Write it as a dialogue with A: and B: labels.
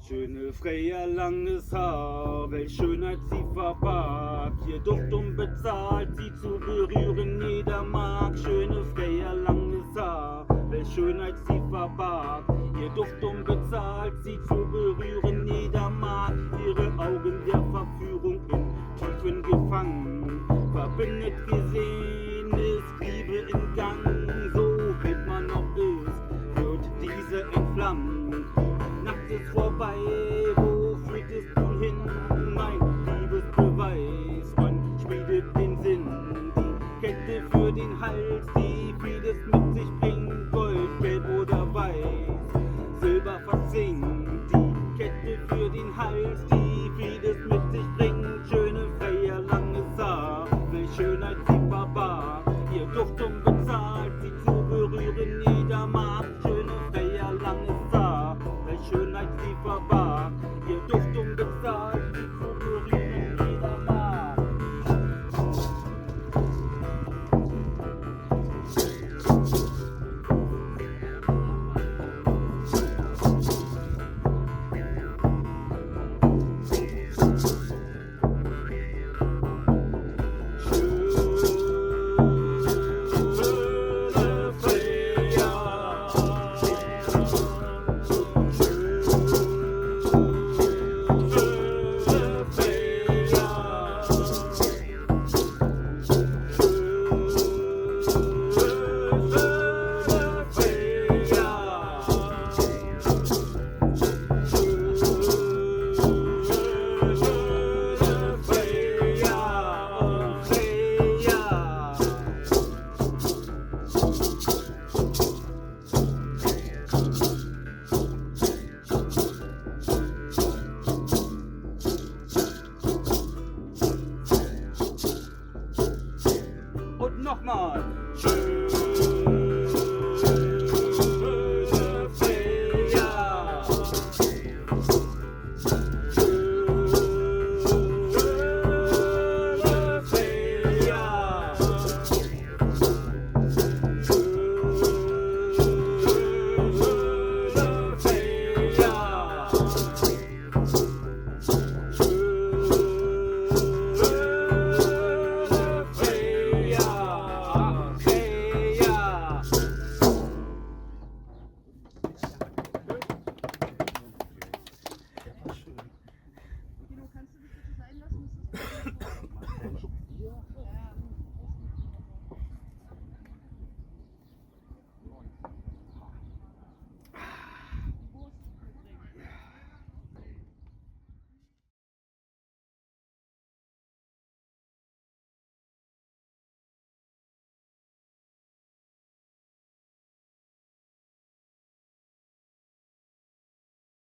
A: Schöne Freya, langes Haar, welch Schönheit sie verbarg. Ihr Duft unbezahlt, sie zu berühren jeder mag. Schöne Freya, langes Haar, welch Schönheit sie verbarg. Ihr Duft unbezahlt, sie zu berühren jeder mag. Ihre Augen der Verführung in Tiefen gefangen. Verbindet gesehen ist Liebe in Gang. So wild man noch ist, wird diese entflammen. Nacht ist vorbei, wo führt es nun hin? Mein Liebesbeweis, man schmiedet den Sinn. Die Kette für den Hals, die vieles mit sich bringt, Gold, Gelb oder Weiß.